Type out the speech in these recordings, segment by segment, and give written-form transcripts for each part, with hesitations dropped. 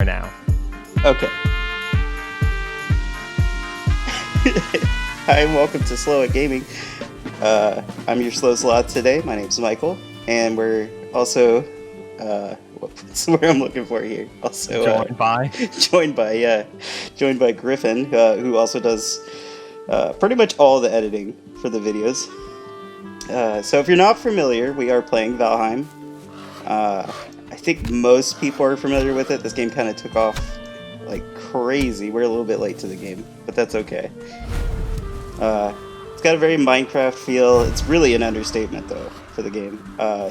now. Okay. Hi, and welcome to Slow at Gaming. I'm your slow slot today. My name's Michael, and we're also what's the word I'm looking for here? Also joined by Griffin, who also does pretty much all the editing for the videos. So if you're not familiar, we are playing Valheim. I think most people are familiar with it. This game kind of took off like crazy. We're a little bit late to the game, but that's okay. It's got a very Minecraft feel. It's really an understatement, though, for the game.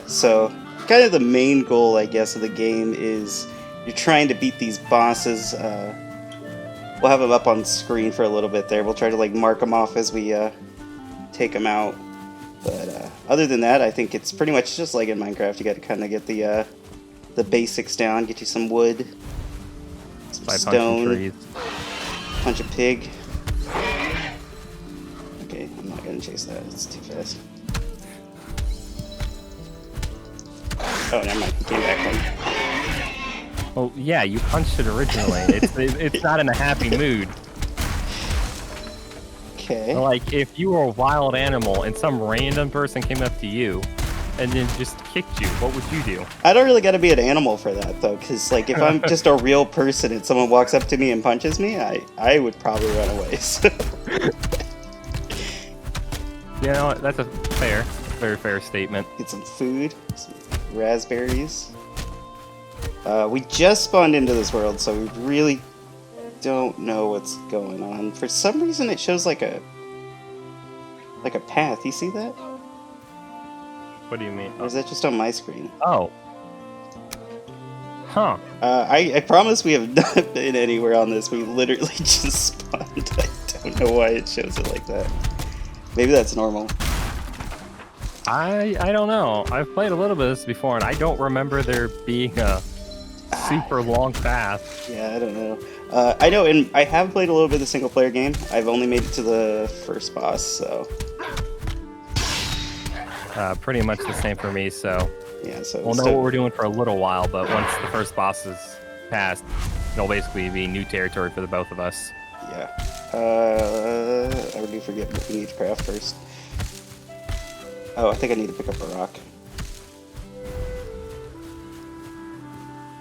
So kind of the main goal, I guess, of the game is you're trying to beat these bosses. We'll have them up on screen for a little bit there. We'll try to like mark them off as we take them out. But other than that, I think it's pretty much just like in Minecraft. You got to kind of get the basics down. Get you some wood, some stone, punch a pig. Okay, I'm not gonna chase that. It's too fast. Oh, never mind. He came back Well, yeah, you punched it originally. It's not in a happy mood. Okay. Like, if you were a wild animal and some random person came up to you and then just kicked you, what would you do? I don't really gotta be an animal for that, though, because, like, if I'm just a real person and someone walks up to me and punches me, I would probably run away, so... You know, that's a very fair statement. Get some food, some raspberries. We just spawned into this world, so we really don't know what's going on. For some reason, it shows like a path. You see that? What do you mean? Or is that just on my screen? Oh. Huh. I promise we have not been anywhere on this. We literally just spawned. I don't know why it shows it like that. Maybe that's normal. I don't know. I've played a little bit of this before, and I don't remember there being a super long path. Yeah, I don't know. I know, and I have played a little bit of the single-player game. I've only made it to the first boss, so... Pretty much the same for me, so... Yeah, so... We'll know what we're doing for a little while, but once the first boss is passed, it'll basically be new territory for the both of us. Yeah. I do forget what we need to craft first. Oh, I think I need to pick up a rock.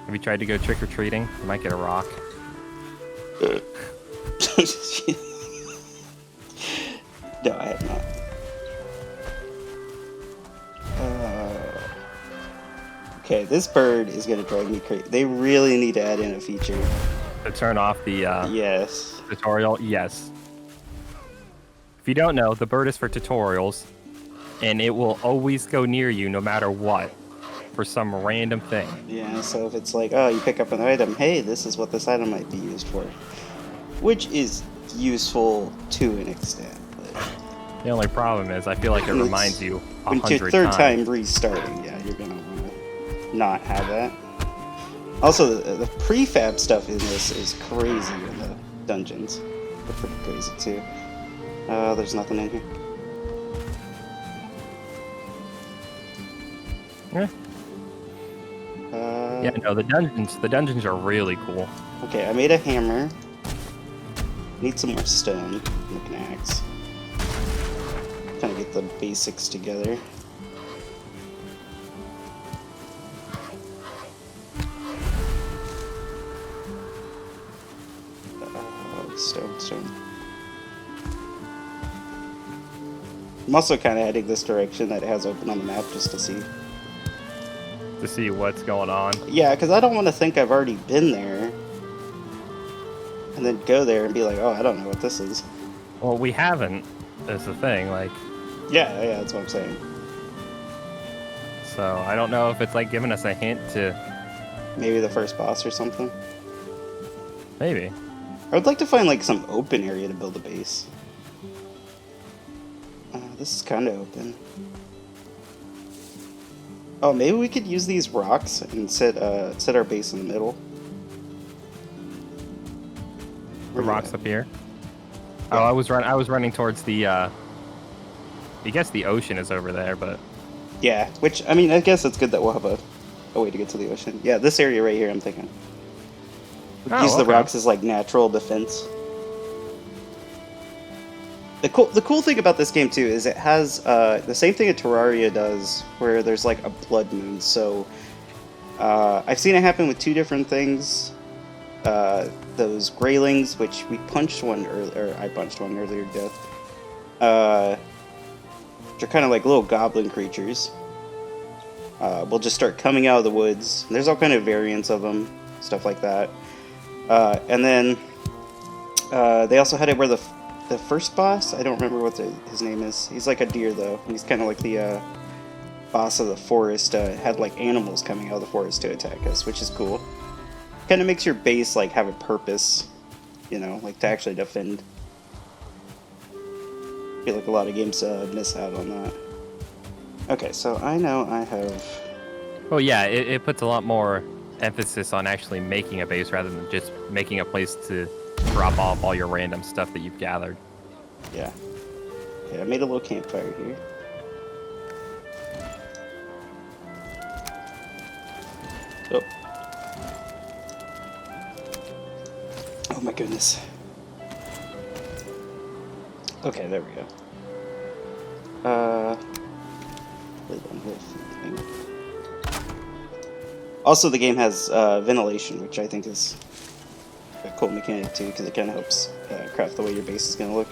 Have you tried to go trick-or-treating? You might get a rock. No, I have not. Okay, this bird is gonna drive me crazy. They really need to add in a feature. To turn off the yes. tutorial? Yes. If you don't know, the bird is for tutorials, and it will always go near you no matter what, for some random thing. Yeah, so if it's like, oh, you pick up an item, hey, this is what this item might be used for. Which is useful to an extent. But the only problem is, I feel like it reminds you 100 times. When your third time restarting, yeah, you're gonna want to not have that. Also, the prefab stuff in this is crazy in the dungeons. They're pretty crazy too. There's nothing in here. Yeah. Yeah, no, the dungeons are really cool. Okay, I made a hammer. Need some more stone. Make an axe. Kind of get the basics together. Stone. I'm also kind of heading this direction that it has open on the map just to see. To see what's going on. Yeah, because I don't want to think I've already been there. And then go there and be like, oh, I don't know what this is. Well, we haven't, is the thing, like... Yeah, that's what I'm saying. So, I don't know if it's like giving us a hint to... Maybe the first boss or something. Maybe. I would like to find like some open area to build a base. This is kind of open. Oh, maybe we could use these rocks and set our base in the middle. The rocks up here? Yeah. Oh, I was running towards the I guess the ocean is over there, but yeah, which I mean, I guess it's good that we'll have a way to get to the ocean. Yeah, this area right here, I'm thinking. Use the rocks as like natural defense. The cool thing about this game too is it has the same thing a Terraria does, where there's like a blood moon. So I've seen it happen with two different things. Those Greylings, which we punched one earlier, or I punched one earlier to death. Which are kind of like little goblin creatures. Will just start coming out of the woods. There's all kind of variants of them, stuff like that. And then they also had it where the first boss, I don't remember what his name is. He's like a deer though. He's kind of like the boss of the forest. Had like animals coming out of the forest to attack us, which is cool. Kind of makes your base like have a purpose, you know, like to actually defend. I feel like a lot of games miss out on that. Okay, so I know I have... Well, yeah, it puts a lot more emphasis on actually making a base rather than just making a place to drop off all your random stuff that you've gathered. Yeah. Okay, I made a little campfire here. Oh. Oh my goodness. Okay, there we go. Also, the game has ventilation, which I think is a cool mechanic too, because it kind of helps craft the way your base is going to look.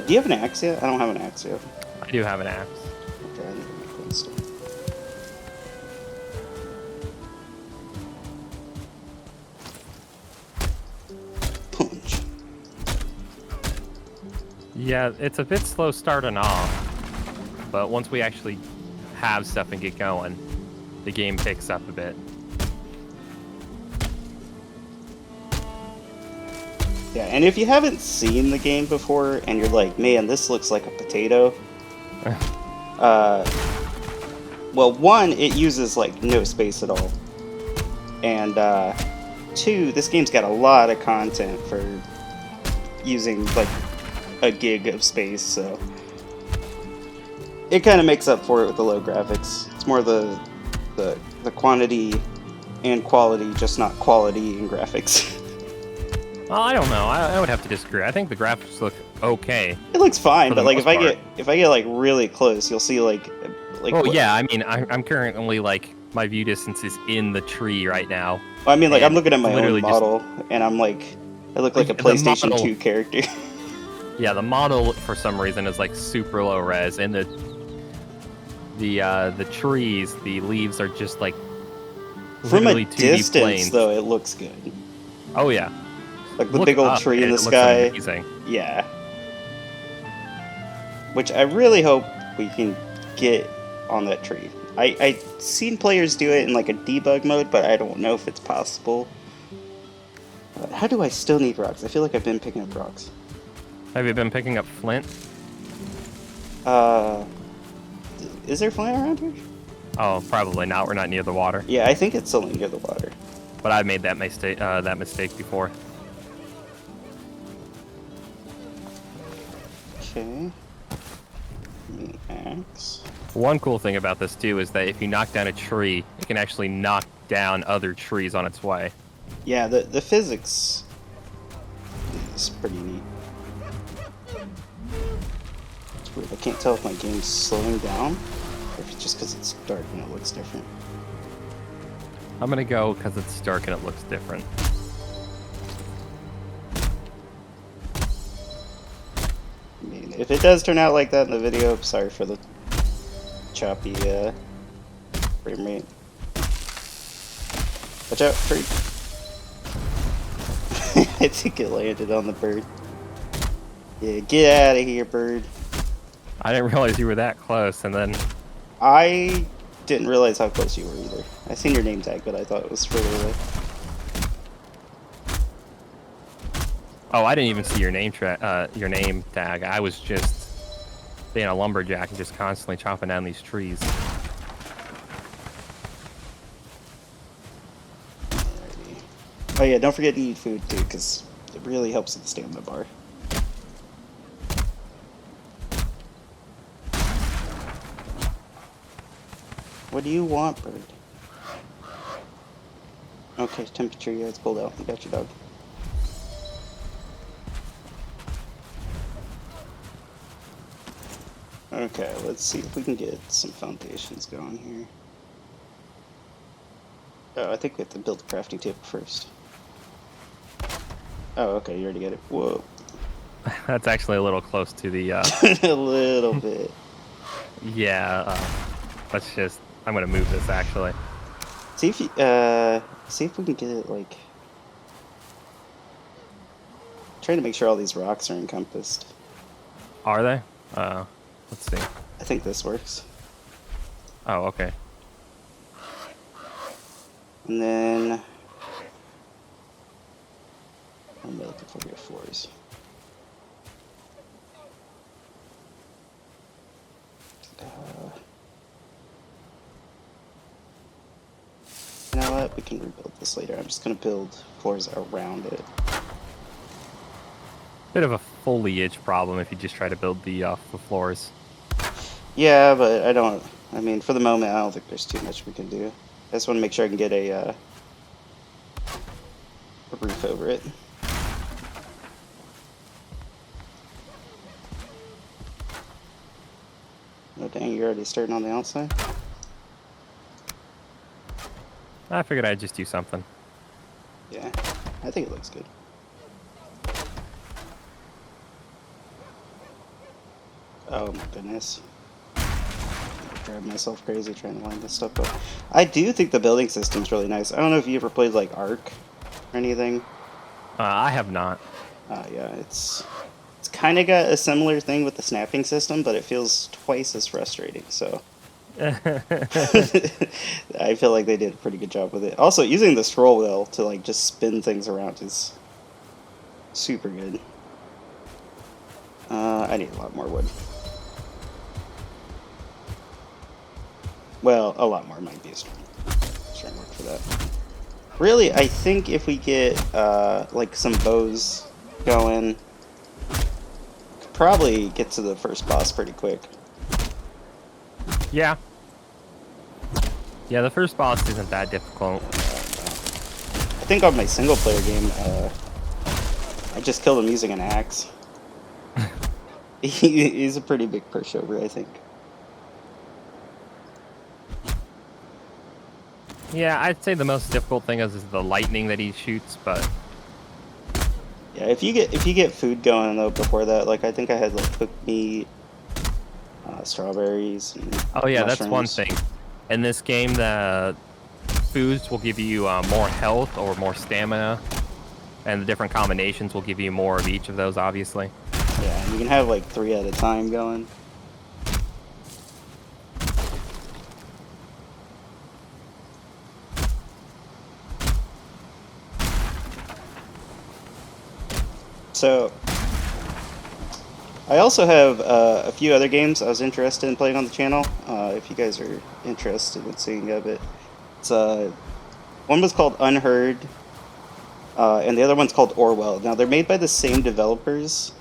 Do you have an axe yet? I don't have an axe yet. I do have an axe. Okay, I need to make one still. Punch. Yeah, it's a bit slow starting off, but once we actually have stuff and get going, the game picks up a bit. Yeah, and if you haven't seen the game before and you're like, man, this looks like a potato, well, one, it uses like no space at all, and two, this game's got a lot of content for using like a gig of space, so it kind of makes up for it with the low graphics. It's more the quantity and quality, just not quality in graphics. Well, I don't know. I would have to disagree. I think the graphics look okay. It looks fine, but like if I get like really close, you'll see like. Oh yeah, I mean I'm currently like my view distance is in the tree right now. Well, I mean like I'm looking at my own model, and I'm like, I look like a PlayStation 2 character. Yeah, the model for some reason is like super low res, and the trees, the leaves are just like from a 2D distance planes. though. It looks good. Oh yeah, like the big old tree in the sky. Amazing. Yeah. Which I really hope we can get on that tree. I've seen players do it in like a debug mode, but I don't know if it's possible. How do I still need rocks? I feel like I've been picking up rocks. Have you been picking up flint? Is there flint around here? Oh, probably not. We're not near the water. Yeah, I think it's only near the water. But I've made that mistake before. Okay. Axe. One cool thing about this too is that if you knock down a tree, it can actually knock down other trees on its way. Yeah, the physics is pretty neat. It's weird. I can't tell if my game's slowing down or if it's just because it's dark and it looks different. I'm gonna go because it's dark and it looks different. I mean, if it does turn out like that in the video, sorry for the choppy frame rate. Watch out, tree. I think it landed on the bird. Yeah, get out of here, bird. I didn't realize you were that close, and then... I didn't realize how close you were either. I seen your name tag, but I thought it was further away. Oh, I didn't even see your name tag. I was just being a lumberjack and just constantly chopping down these trees. Alrighty. Oh yeah, don't forget to eat food too, because it really helps with the stamina bar. What do you want, bird? Okay, temperature, yeah, it's cold out. I got you, dog. Okay, let's see if we can get some foundations going here. Oh, I think we have to build a crafting table first. Oh, okay, you already get it. Whoa. That's actually a little close to the... A little bit. Yeah, let's just... I'm gonna move this, actually. See if you, see if we can get it, like... Trying to make sure all these rocks are encompassed. Are they? Let's see. I think this works. Oh, okay. And then... I'm looking for your floors. You know what? We can rebuild this later. I'm just going to build floors around it. Bit of a foliage problem if you just try to build the floors. Yeah, but I don't... I mean, for the moment, I don't think there's too much we can do. I just want to make sure I can get a roof over it. Oh, dang, you're already starting on the outside? I figured I'd just do something. Yeah, I think it looks good. Oh my goodness. I'm driving myself crazy trying to line this stuff up. I do think the building system's really nice. I don't know if you ever played like Ark or anything. I have not. Yeah, it's kind of got a similar thing with the snapping system, but it feels twice as frustrating, so... I feel like they did a pretty good job with it. Also, using the scroll wheel to like just spin things around is super good. I need a lot more wood. Well, a lot more might be a strong word for that. Really, I think if we get like some bows going, could probably get to the first boss pretty quick. Yeah. Yeah, the first boss isn't that difficult. I think on my single player game, I just killed him using an axe. He's a pretty big pushover, I think. Yeah, I'd say the most difficult thing is the lightning that he shoots, but... Yeah, if you get food going though before that, like I think I had like cooked meat, strawberries. And oh yeah, mushrooms. That's one thing. In this game, the foods will give you more health or more stamina, and the different combinations will give you more of each of those, obviously. Yeah, and you can have like 3 at a time going. So, I also have a few other games I was interested in playing on the channel. If you guys are interested in seeing of it, it's one was called Unheard, and the other one's called Orwell. Now they're made by the same developers.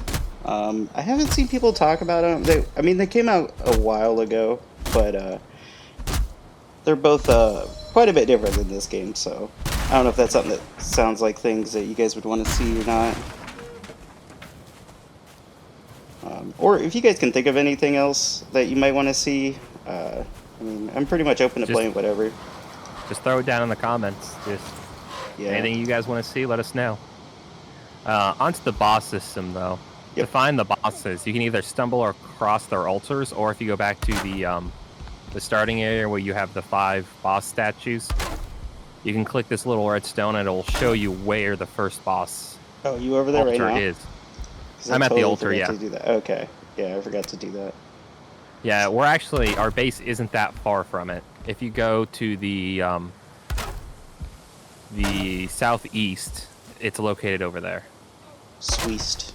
I haven't seen people talk about them. They came out a while ago, but they're both quite a bit different than this game. So I don't know if that's something that sounds like things that you guys would want to see or not. Or if you guys can think of anything else that you might want to see, I mean, I'm pretty much open to playing whatever. Just throw it down in the comments. Just anything you guys want to see, let us know. Onto the boss system, though. Yep. To find the bosses, you can either stumble across their altars, or if you go back to the starting area where you have the 5 boss statues, you can click this little red stone and it'll show you where the first boss Oh, you over there right now? Is. I'm at the altar, yeah. To do that. Okay. Yeah, I forgot to do that. Yeah, our base isn't that far from it. If you go to the southeast, it's located over there. Sweet.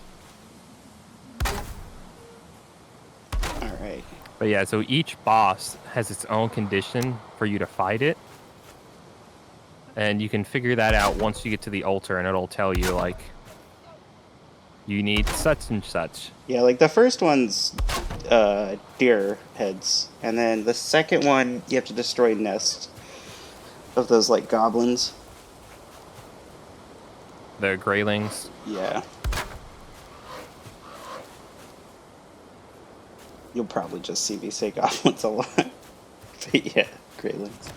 Alright. But yeah, so each boss has its own condition for you to fight it. And you can figure that out once you get to the altar, and it'll tell you, like, you need such and such. Yeah, like the first one's deer heads, and then the second one you have to destroy nests of those like goblins. The Greylings. Yeah. You'll probably just see me take off once a lot. But yeah, Greylings.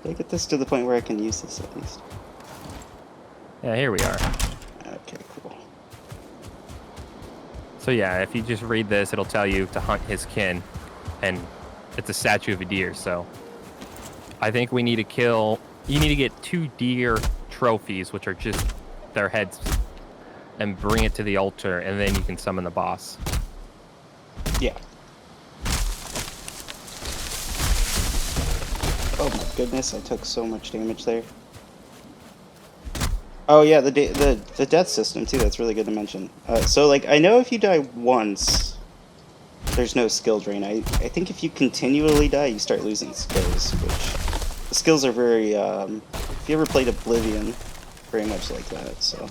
Did I get this to the point where I can use this at least? Yeah, here we are. Okay, cool. So yeah, if you just read this, it'll tell you to hunt his kin, and it's a statue of a deer. So I think we need to kill. You need to get 2 deer trophies, which are just their heads, and bring it to the altar, and then you can summon the boss. Yeah. Oh my goodness, I took so much damage there. Oh yeah, the death system too, that's really good to mention. So like, I know if you die once, there's no skill drain. I think if you continually die, you start losing skills, which the skills are very, if you ever played Oblivion, very much like that, so.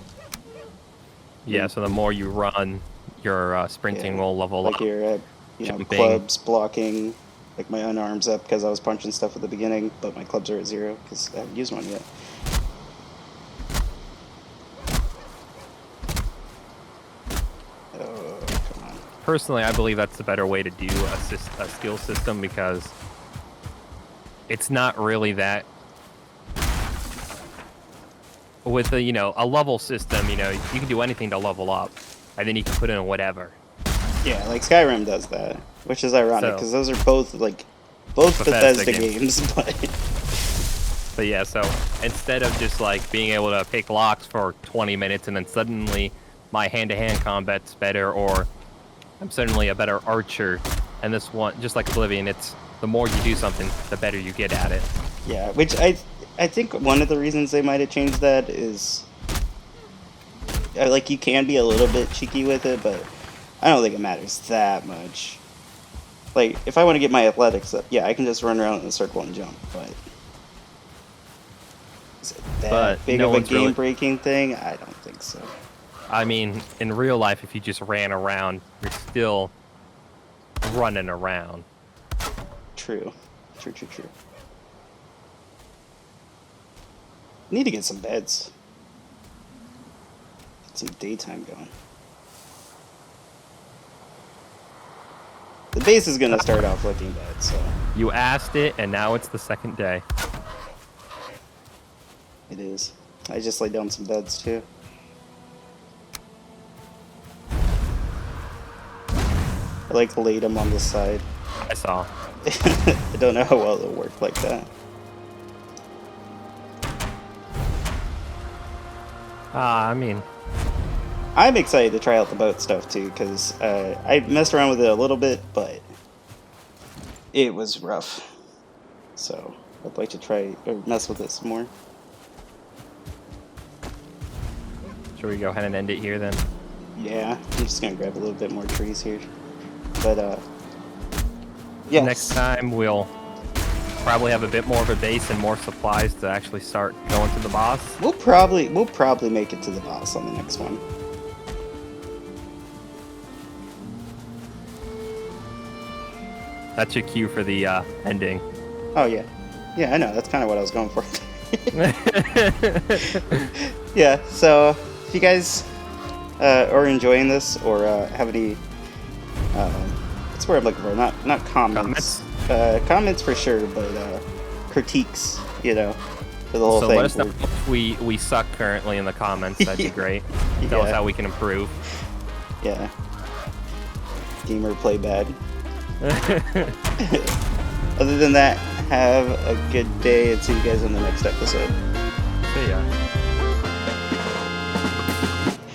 Yeah, so the more you run, your sprinting will level like up. Like your clubs, blocking, like my unarm's up because I was punching stuff at the beginning, but my clubs are at 0 because I haven't used one yet. Oh, come on. Personally, I believe that's the better way to do a skill system because it's not really that. With a, a level system, you can do anything to level up, and then you can put in whatever. Yeah, like Skyrim does that, which is ironic because those are both Bethesda games, But yeah, so instead of just like being able to pick locks for 20 minutes and then suddenly my hand-to-hand combat's better, or I'm suddenly a better archer, and this one, just like Oblivion, it's the more you do something, the better you get at it. Yeah, which I think one of the reasons they might have changed that is like you can be a little bit cheeky with it, but I don't think it matters that much. Like, if I want to get my athletics up, yeah, I can just run around in a circle and jump, but is it that big of a game-breaking thing? I don't think so. I mean, in real life, if you just ran around, you're still running around. True. Need to get some beds. Get some daytime going. The base is gonna start off looking bad, so. You asked it, and now it's the second day. It is. I just laid down some beds too. I like laid them on the side. I saw. I don't know how well it'll work like that. I mean, I'm excited to try out the boat stuff too, because I messed around with it a little bit, but it was rough. So I'd like to try or mess with it some more. Should we go ahead and end it here then? Yeah, I'm just gonna grab a little bit more trees here. But yeah. Next time we'll probably have a bit more of a base and more supplies to actually start going to the boss. We'll probably make it to the boss on the next one. That's your cue for the ending. Oh yeah, yeah, I know. That's kind of what I was going for. Yeah. So if you guys are enjoying this or have any, that's what I'm looking for. Not comments. Comments for sure, but critiques, for the whole thing. So let us know if we suck currently in the comments. That'd be great. Tell us how we can improve. Yeah. Gamer play bad. Other than that, have a good day and see you guys in the next episode. See ya.